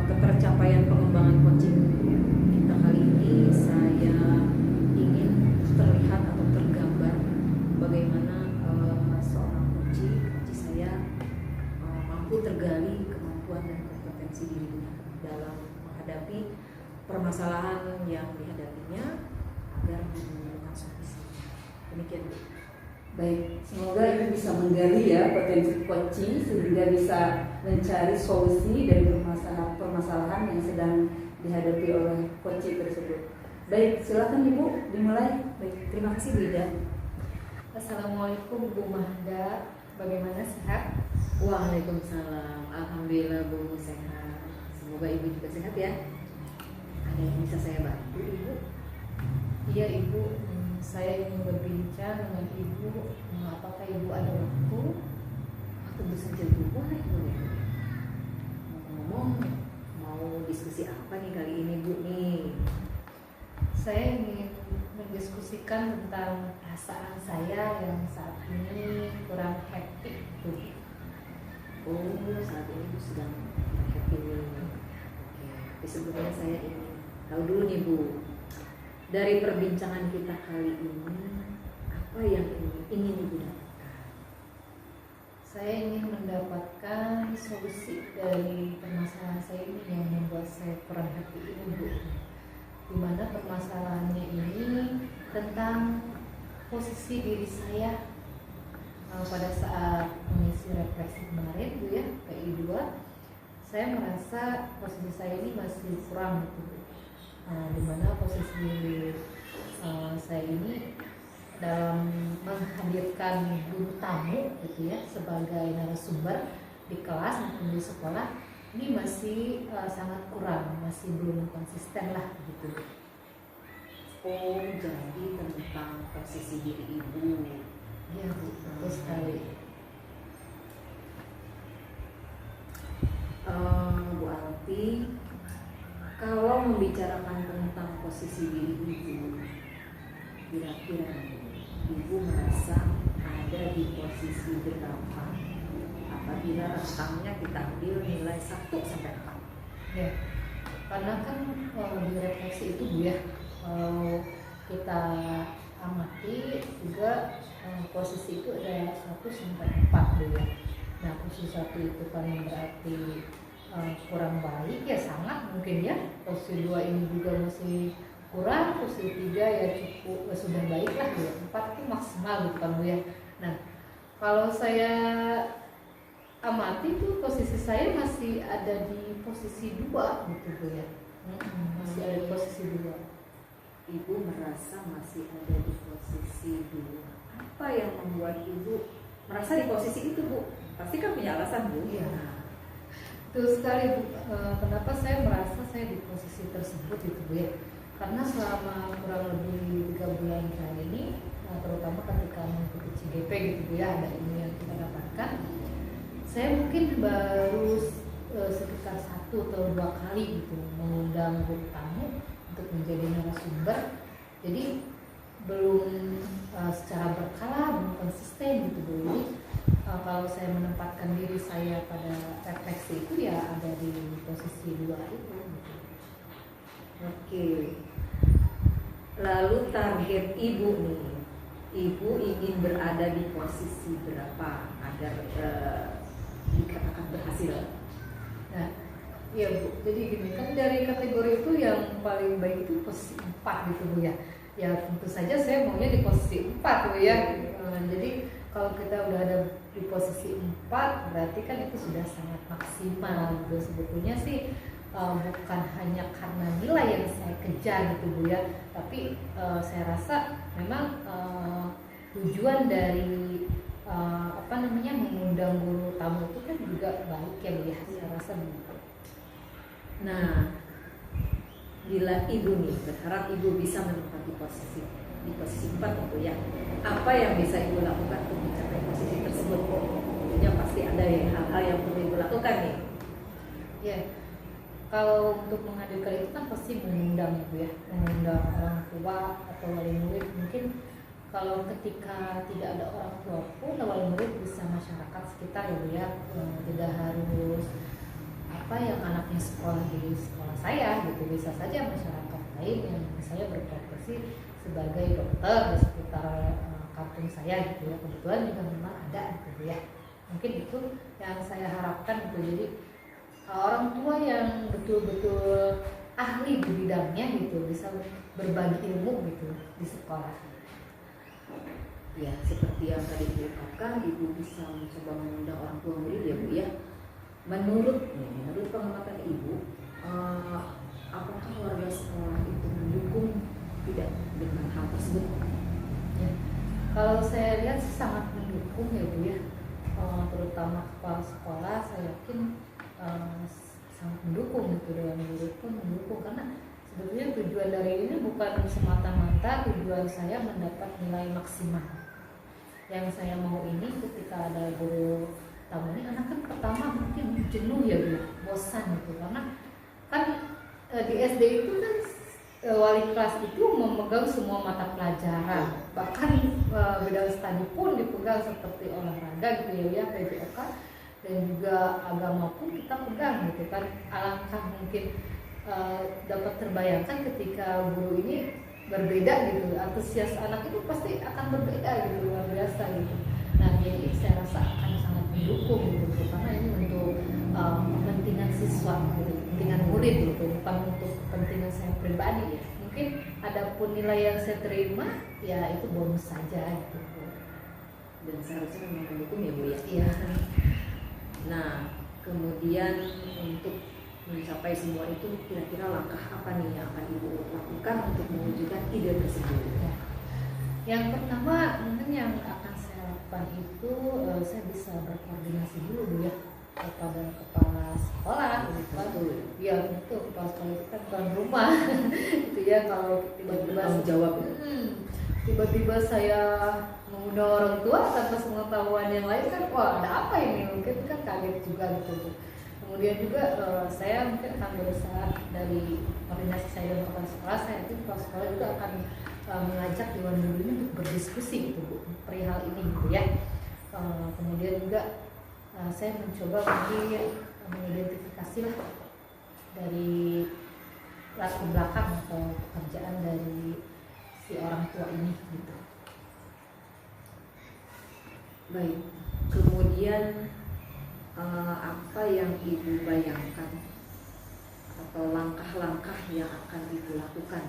ketercapaian pengembangan coaching kita kali ini, saya ingin terlihat atau tergambar bagaimana seorang coaching saya mampu tergali kemampuan dan kompetensi dirinya dalam menghadapi permasalahan yang dihadapinya agar menemukan solusi. Demikian. Baik, semoga Ibu bisa menggali ya potensi coaching sehingga bisa mencari solusi dari permasalahan yang sedang dihadapi oleh coaching tersebut. Baik, silakan Ibu dimulai. Baik, terima kasih Bu Ida. Assalamualaikum Bu Mahda, bagaimana sehat? Waalaikumsalam. Alhamdulillah Bu sehat. Semoga Ibu juga sehat ya. Ada yang bisa saya bantu Ibu? Iya Ibu, saya ingin berbincang dengan Ibu. Apakah Ibu ada waktu? Tentu saja Bu, boleh boleh. Ngomong, mau diskusi apa nih kali ini Bu nih? Saya ingin mendiskusikan tentang perasaan saya yang saat ini kurang happy Bu. Oh, saat ini Bu sedang happy nih. Oke, tapi sebelumnya saya ingin tahu dulu nih Bu, dari perbincangan kita kali ini, apa yang ingin Ibu dapatkan? Saya ingin mendapatkan solusi dari permasalahan saya ini yang membuat saya kurang happy ini Bu. permasalahannya ini tentang posisi diri saya pada saat mengisi refleksi kemarin Bu ya, PI 2. Saya merasa posisi saya ini masih kurang gitu, dimana posisi saya ini dalam menghadirkan guru tamu gitu ya sebagai narasumber di kelas maupun di sekolah ini masih sangat kurang, masih belum konsisten lah gitu. Oh, jadi tentang posisi diri ibu. Iya Bu, betul sekali. Bu Alti, kalau membicarakan tentang posisi diri ibu, kira-kira ibu merasa ada di posisi berapa apabila rentangnya kita ambil nilai 1 sampai 4? Ya, karena kan di refleksi itu Bu ya, kita amati juga posisi itu ada 1 sampai 4 Bu ya. Nah, posisi 1 itu kan berarti kurang baik ya, sangat mungkin ya. Posisi 2 ini juga masih kurang, posisi 3 ya cukup sudah baik lah ya. 4 itu maksimal gitu kan Bu ya. Nah, kalau saya amati tuh posisi saya masih ada di posisi 2 gitu Bu ya. Masih ada di posisi 2. Ibu merasa masih ada di posisi 2. Apa yang membuat ibu merasa di posisi itu Bu? Pasti kan punya alasan Bu. Iya. Betul sekali Bu. Kenapa saya merasa saya di posisi tersebut itu Bu ya? Karena selama kurang lebih 3 bulan terakhir ini, terutama ketika mengikuti CGP gitu Bu ya, ada ini yang kita dapatkan, saya mungkin baru sekitar 1 atau 2 kali gitu mengundang guru tamu untuk menjadi narasumber. Jadi belum secara berkala, belum konsisten gitu Bu. Jadi kalau saya menempatkan diri saya pada refleksi itu ya ada di posisi 2 itu gitu. Oke. Lalu target ibu nih, ibu ingin berada di posisi berapa agar dikatakan berhasil? Nah, iya Bu. Jadi gini kan dari kategori itu yang paling baik itu posisi 4 gitu Bu ya. Ya tentu saja saya maunya di posisi 4 Bu ya. Jadi kalau kita udah ada di posisi 4 berarti kan itu sudah sangat maksimal gitu. Sebetulnya sih bukan hanya karena nilai yang saya kejar gitu Bu ya, tapi saya rasa memang tujuan dari mengundang guru tamu itu kan juga baik ya Bu ya, saya rasa begitu. Nah, bila ibu nih berharap ibu bisa menempati posisi di posisi 4 gitu ya, apa yang bisa ibu lakukan untuk mencapai posisi tersebut? Tentunya pasti ada ya hal-hal yang perlu ibu lakukan nih. Ya, kalau untuk menghadirkan itu kan pasti mengundang Bu ya, mengundang orang tua atau wali murid. Mungkin kalau ketika tidak ada orang tua pun wali murid bisa masyarakat sekitar ya Bu ya, tidak harus yang anaknya sekolah di sekolah saya gitu, bisa saja masyarakat lain yang saya berprofesi sebagai dokter di sekitar kampung saya gitu ya, kebetulan juga memang ada gitu ya. Mungkin itu yang saya harapkan gitu. Jadi orang tua yang betul-betul ahli di bidangnya gitu bisa berbagi ilmu gitu di sekolah. Ya, seperti yang tadi diungkapkan, ibu bisa mencoba mengundang orang tua murid ya Bu ya. Menurut pengamatan ibu, apakah warga sekolah itu mendukung tidak dengan hal tersebut? Ya, kalau saya lihat sih sangat mendukung ya Bu ya, terutama kepala sekolah saya yakin sangat mendukung gitu, dan murid pun mendukung, karena sebetulnya tujuan dari ini bukan semata-mata tujuan saya mendapat nilai maksimal. Yang saya mau ini ketika ada guru tamu ini, anak kan pertama mungkin jenuh ya Bu, bosan gitu, karena kan di SD itu kan wali kelas itu memegang semua mata pelajaran, bahkan bidang studi pun dipegang seperti olahraga gitu ya, PJOK, dan juga agama pun kita pegang gitu kan. Alangkah mungkin dapat terbayangkan ketika guru ini berbeda gitu, antusias anak itu pasti akan berbeda gitu, luar biasa gitu. Nah, jadi saya rasa akan sangat mendukung gitu, karena ini untuk kepentingan siswa gitu, kepentingan murid gitu, bukan untuk kepentingan saya pribadi ya. Mungkin mungkin adapun nilai yang saya terima ya itu bonus saja gitu Bu. Dan seharusnya memang mendukung ya Bu ya. Iya. Nah, kemudian untuk mencapai semua itu kira-kira langkah apa nih yang akan Ibu lakukan untuk mewujudkan ide tersebut? Ya. Yang pertama mungkin yang akan saya lakukan itu saya bisa berkoordinasi dulu Bu ya kepada kepala sekolah. Betul. Ya betul, kepala sekolah itu kan tuan rumah. Itu ya kalau tiba-tiba Tanggung jawab ya. tiba-tiba saya mengundang orang tua tanpa pengetahuan yang lain kan, wah ada apa ini, mungkin kan kaget juga gitu. Kemudian juga saya mungkin akan berusaha dari koordinasi saya dengan kepala sekolah, saya itu kepala sekolah juga akan mengajak Dewan Guru ini untuk berdiskusi gitu Bu, perihal ini gitu ya. Kemudian juga saya mencoba mungkin mengidentifikasi lah dari latar belakang atau pekerjaan dari si orang tua ini gitu. Baik, kemudian apa yang Ibu bayangkan atau langkah-langkah yang akan Ibu lakukan?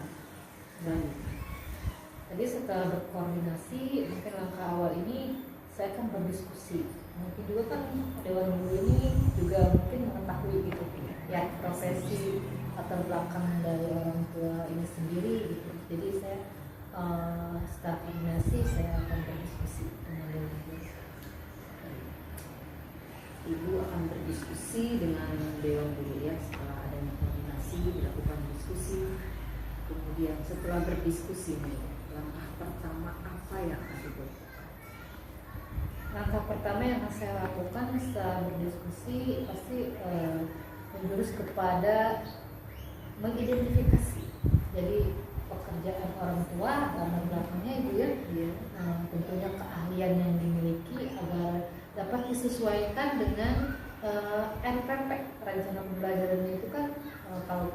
Dan Tadi setelah berkoordinasi, mungkin langkah awal ini saya akan berdiskusi. Mungkin juga kan Dewan Guru ini juga mungkin mengetahui gitu ya profesi atau belakang dari orang tua ini sendiri gitu. Jadi saya setelah koordinasi saya akan berdiskusi dengan Dewan Guru. Ibu akan berdiskusi dengan Dewan Guru ya, setelah adanya koordinasi dilakukan diskusi. Kemudian setelah berdiskusi nih, langkah pertama apa yang akan Ibu lakukan? Langkah pertama yang akan saya lakukan setelah berdiskusi pasti menjurus kepada mengidentifikasi. Jadi pekerjaan orang tua latar belakangnya Ibu ya, tentunya keahlian yang dimiliki agar dapat disesuaikan dengan RPP, rencana pembelajaran itu kan kalau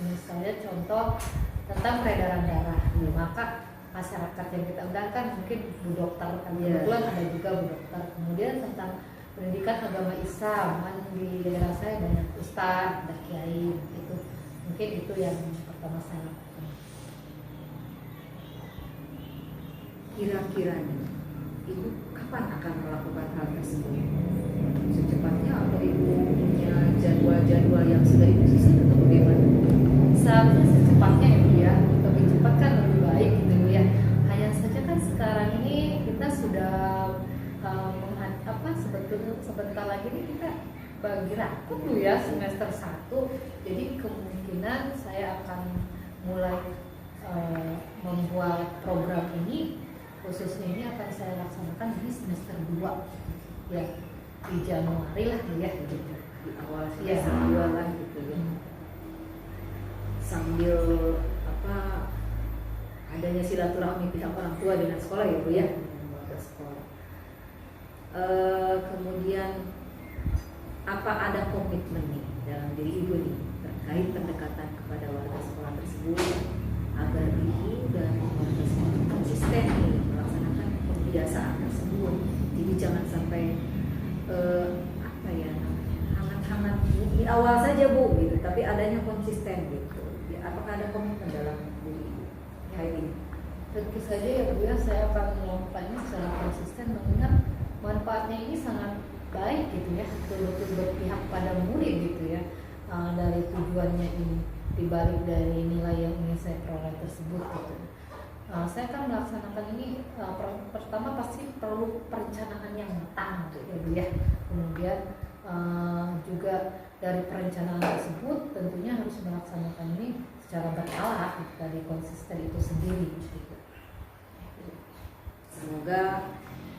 misalnya contoh tentang peredaran darah, maka masyarakat yang kita undangkan mungkin Bu Dokter, kebetulan ada juga Bu Dokter. Kemudian tentang pendidikan agama Islam, kan di daerah saya banyak ustadz, ada kiai, itu mungkin itu yang pertama saya lakukan. Kira-kiranya Ibu kapan akan melakukan hal tersebut? Secepatnya atau Ibu punya jadwal-jadwal yang sudah Ibu susun atau bagaimana? Seharusnya secepatnya ya Bu ya, lebih cepat kan lebih baik gitu Bu ya. Hanya saja kan sekarang ini kita sudah sebetulnya sebentar lagi nih kita bagi rapot Bu ya semester 1. Jadi kemungkinan saya akan mulai membuat program ini, khususnya ini akan saya laksanakan di semester 2 ya, di Januari lah Bu ya gitu. Di awal Ya. semester 2 lah gitu ya. Sambil adanya silaturahmi pihak orang tua dengan sekolah ya Bu ya, warga sekolah. Kemudian apa ada komitmen nih dalam diri Ibu nih terkait pendekatan kepada warga sekolah tersebut agar Ibu dan warga sekolah konsisten nih melaksanakan kebiasaan tersebut. Jadi jangan sampai hangat-hangat di awal saja Bu gitu, tapi adanya konsisten gitu. Ya, apakah ada komitmen dalam diri Ibu kayak ini? Tentu saja ya Bu ya, saya akan melakukannya secara konsisten mengingat manfaatnya ini sangat baik gitu ya, betul-betul berpihak pada murid gitu ya. Dari tujuannya ini, dibalik dari nilai yang ingin saya peroleh tersebut gitu. Saya akan melaksanakan ini pertama pasti perlu perencanaan yang matang gitu ya Bu ya. Kemudian juga dari perencanaan tersebut tentunya harus melaksanakan ini secara berkala gitu, dari konsisten itu sendiri gitu. Semoga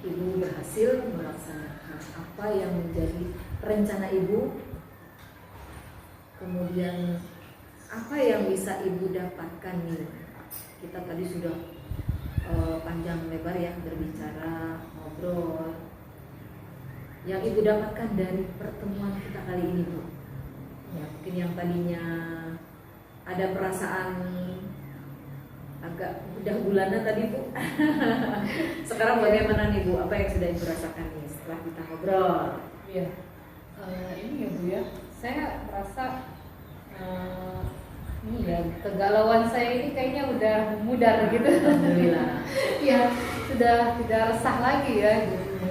Ibu berhasil melaksanakan apa yang menjadi rencana Ibu. Kemudian apa yang bisa Ibu dapatkan nih? Kita tadi sudah panjang lebar ya berbicara, ngobrol. Yang Ibu dapatkan dari pertemuan kita kali ini Bu, ya mungkin yang tadinya ada perasaan agak udah bulanan tadi Bu. Sekarang bagaimana nih Bu? Apa yang sudah Ibu rasakan nih setelah kita ngobrol? Iya, ini ya Bu ya, saya merasa Iya, kegalauan saya ini kayaknya udah memudar gitu. Alhamdulillah. Ya, sudah tidak resah lagi ya gitu.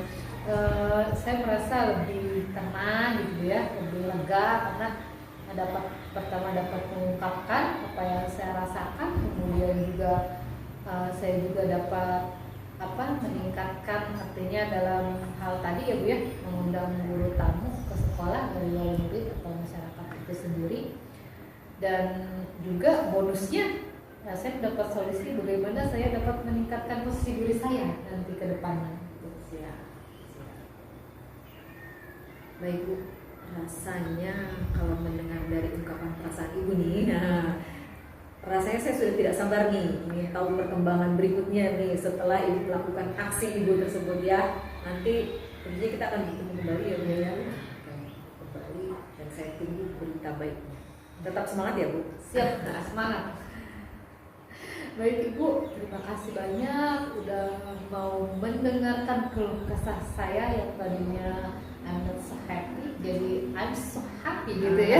Saya merasa lebih tenang gitu ya, lebih lega karena pertama dapat mengungkapkan apa yang saya rasakan, kemudian juga saya juga dapat meningkatkan artinya dalam hal tadi ya Bu ya, mengundang guru tamu ke sekolah dari wali murid atau masyarakat itu sendiri. Dan juga bonusnya, saya mendapat solusi bagaimana saya dapat meningkatkan posisi diri saya nanti ke depannya. Siap. Baik Bu, rasanya kalau mendengar dari ungkapan perasaan Ibu nih, nah, rasanya saya sudah tidak sabar nih ingin tahu perkembangan berikutnya nih setelah Ibu melakukan aksi Ibu tersebut ya. Nanti tentunya kita akan bertemu kembali ya Bu ya. Akan kembali dan saya tunggu berita baiknya. Tetap semangat ya Bu. Siap, semangat. Baik Ibu, terima kasih banyak udah mau mendengarkan keluh kesah saya yang tadinya I'm not so happy, jadi I'm so happy gitu ya.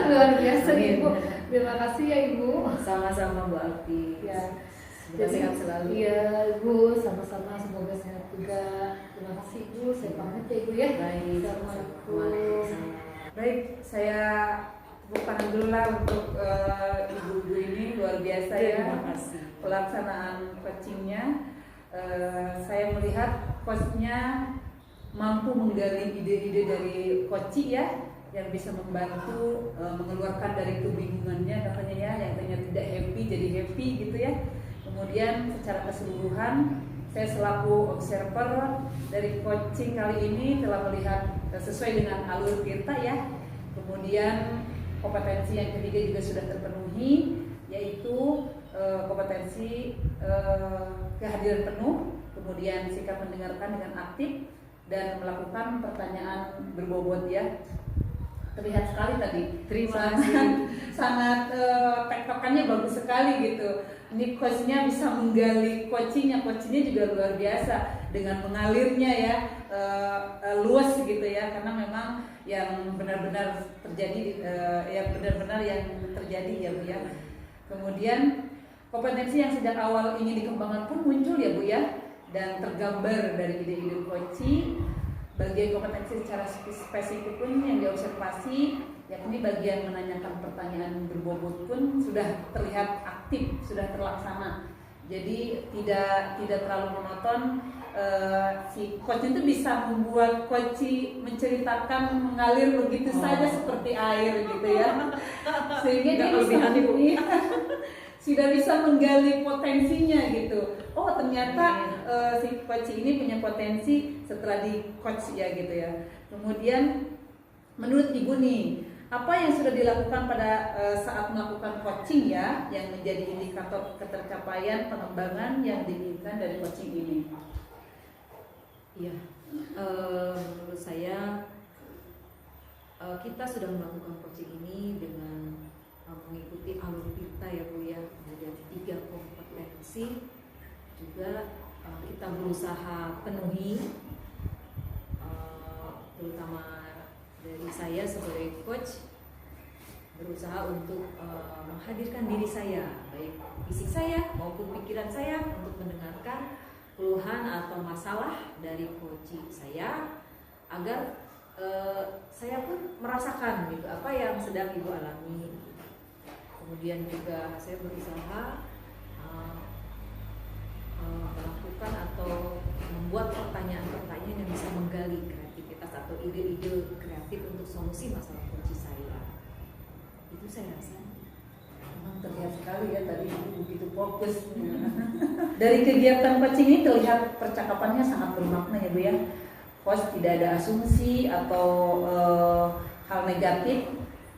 Luar biasa Ibu. Terima kasih ya Ibu. Sama-sama Bu Alfi. Ya. Semoga sehat selalu. Iya Ibu, sama-sama semoga sehat juga. Terima kasih Ibu, saya pamit ya Ibu ya. Baik. Assalamualaikum. Baik, saya tepuk tangan dulu lah untuk ibu-ibu ini, luar biasa ya. Terima kasih. Pelaksanaan coachingnya. Saya melihat coachnya mampu menggali ide-ide dari coach ya, yang bisa membantu mengeluarkan dari kebingungannya katanya ya, yang tadinya tidak happy jadi happy gitu ya. Kemudian secara keseluruhan saya selaku observer dari coaching kali ini telah melihat sesuai dengan alur kita ya. Kemudian kompetensi yang ketiga juga sudah terpenuhi, yaitu kompetensi kehadiran penuh, kemudian sikap mendengarkan dengan aktif dan melakukan pertanyaan berbobot ya. Terlihat sekali tadi. Terima kasih. Sangat tektokannya bagus sekali gitu. Ini coachnya bisa menggali coachingnya juga luar biasa dengan mengalirnya ya, luas gitu ya, karena memang yang benar-benar terjadi ya Bu ya. Kemudian kompetensi yang sejak awal ingin dikembangkan pun muncul ya Bu ya, dan tergambar dari ide-ide coaching. Bagian kompetensi secara spesifik pun yang diobservasi, yakni bagian menanyakan pertanyaan berbobot pun sudah terlihat aktif, sudah terlaksana. Jadi tidak terlalu monoton. Si coach itu bisa membuat coach menceritakan mengalir begitu saja seperti air gitu ya, sehingga dia sudah bisa menggali potensinya gitu. Oh ternyata si coach ini punya potensi setelah di coach ya gitu ya. Kemudian menurut Ibu nih, apa yang sudah dilakukan pada saat melakukan coaching ya, yang menjadi indikator ketercapaian pengembangan yang diinginkan dari coaching ini? Iya, menurut saya kita sudah melakukan coaching ini dengan mengikuti alur kita ya Bu ya, kemudian 3 kompetensi juga kita berusaha penuhi, terutama dari saya sebagai coach berusaha untuk menghadirkan diri saya, baik fisik saya maupun pikiran saya, untuk mendengarkan keluhan atau masalah dari coach saya, agar saya pun merasakan gitu apa yang sedang Ibu alami. Kemudian juga saya berusaha melakukan atau membuat pertanyaan-pertanyaan yang bisa menggali kreativitas atau ide-ide kreatif untuk solusi masalah coach saya. Itu saya rasa. Memang terlihat sekali ya tadi Ibu begitu fokus. Dari kegiatan coaching ini terlihat percakapannya sangat bermakna ya Bu ya. Coach tidak ada asumsi atau hal negatif,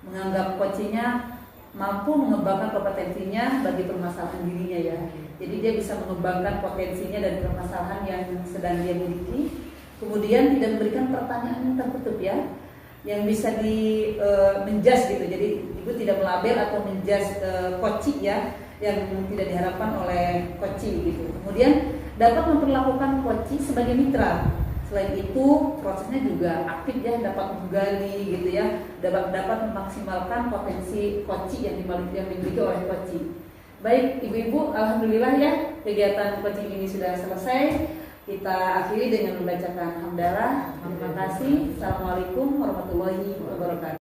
menganggap coachingnya mampu mengembangkan kompetensinya bagi permasalahan dirinya ya. Jadi dia bisa mengembangkan potensinya dan permasalahan yang sedang dia miliki. Kemudian tidak memberikan pertanyaan yang tertutup ya, yang bisa di menjudge gitu. Jadi Ibu tidak melabel atau menjudge coaching ya, yang tidak diharapkan oleh coaching gitu. Kemudian dapat memperlakukan coaching sebagai mitra Selain itu prosesnya juga aktif ya, dapat menggali gitu ya, dapat memaksimalkan potensi coaching yang dimiliki oleh coaching. Baik ibu-ibu, alhamdulillah ya kegiatan coaching ini sudah selesai. Kita akhiri dengan membacakan hamdalah. Terima kasih. Assalamualaikum warahmatullahi wabarakatuh.